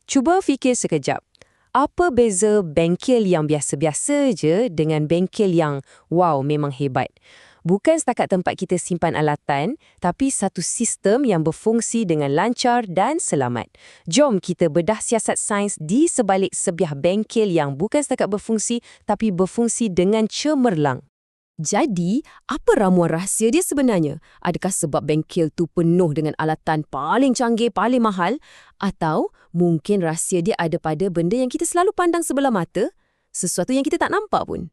Cuba fikir sekejap. Apa beza bengkel yang biasa-biasa je dengan bengkel yang wow memang hebat? Bukan setakat tempat kita simpan alatan, tapi satu sistem yang berfungsi dengan lancar dan selamat. Jom kita bedah siasat sains di sebalik sebiah bengkel yang bukan setakat berfungsi, tapi berfungsi dengan cemerlang. Jadi, apa ramuan rahsia dia sebenarnya? Adakah sebab bengkel tu penuh dengan alatan paling canggih, paling mahal? Atau mungkin rahsia dia ada pada benda yang kita selalu pandang sebelah mata? Sesuatu yang kita tak nampak pun.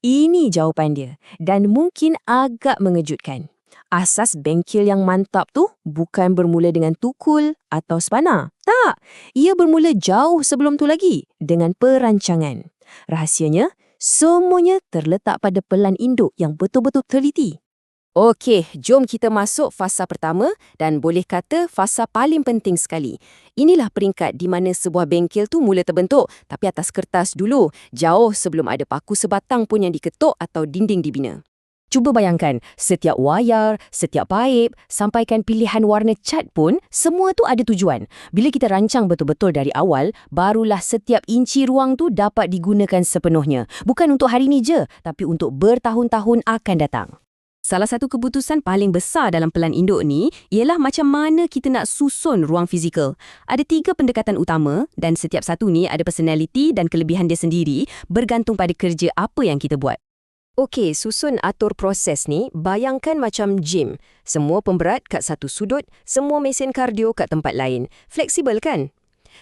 Ini jawapan dia. Dan mungkin agak mengejutkan. Asas bengkel yang mantap tu bukan bermula dengan tukul atau spana. Tak, ia bermula jauh sebelum tu lagi, dengan perancangan. Rahasianya, semuanya terletak pada pelan induk yang betul-betul teliti. Okey, jom kita masuk fasa pertama dan boleh kata fasa paling penting sekali. Inilah peringkat di mana sebuah bengkel tu mula terbentuk, tapi atas kertas dulu, jauh sebelum ada paku sebatang pun yang diketuk atau dinding dibina. Cuba bayangkan, setiap wayar, setiap paip, sampaikan pilihan warna cat pun, semua tu ada tujuan. Bila kita rancang betul-betul dari awal, barulah setiap inci ruang tu dapat digunakan sepenuhnya. Bukan untuk hari ni je, tapi untuk bertahun-tahun akan datang. Salah satu keputusan paling besar dalam pelan induk ni ialah macam mana kita nak susun ruang fizikal. Ada 3 pendekatan utama dan setiap satu ni ada personality dan kelebihan dia sendiri bergantung pada kerja apa yang kita buat. Okey, susun atur proses ni, bayangkan macam gym. Semua pemberat kat satu sudut, semua mesin kardio kat tempat lain. Fleksibel kan?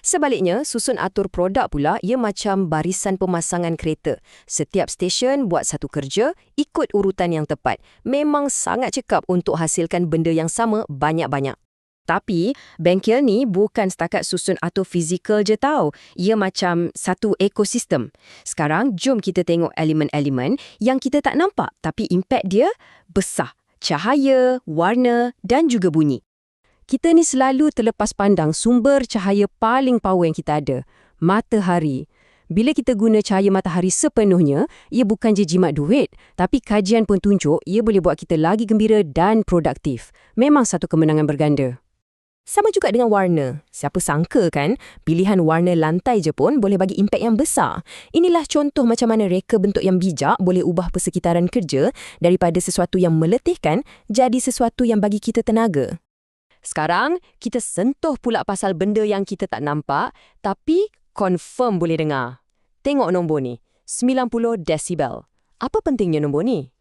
Sebaliknya, susun atur produk pula, ia macam barisan pemasangan kereta. Setiap stesen buat satu kerja, ikut urutan yang tepat. Memang sangat cekap untuk hasilkan benda yang sama banyak-banyak. Tapi, bengkel ni bukan setakat susun atur fizikal je tau. Ia macam satu ekosistem. Sekarang, jom kita tengok elemen-elemen yang kita tak nampak tapi impak dia besar. Cahaya, warna dan juga bunyi. Kita ni selalu terlepas pandang sumber cahaya paling power yang kita ada. Matahari. Bila kita guna cahaya matahari sepenuhnya, ia bukan je jimat duit. Tapi kajian pun tunjuk ia boleh buat kita lagi gembira dan produktif. Memang satu kemenangan berganda. Sama juga dengan warna. Siapa sangka kan, pilihan warna lantai je pun boleh bagi impak yang besar. Inilah contoh macam mana reka bentuk yang bijak boleh ubah persekitaran kerja daripada sesuatu yang meletihkan jadi sesuatu yang bagi kita tenaga. Sekarang, kita sentuh pula pasal benda yang kita tak nampak, tapi confirm boleh dengar. Tengok nombor ni, 90 desibel. Apa pentingnya nombor ni?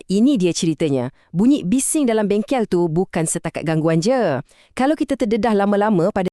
Ini dia ceritanya. Bunyi bising dalam bengkel tu bukan setakat gangguan je. Kalau kita terdedah lama-lama pada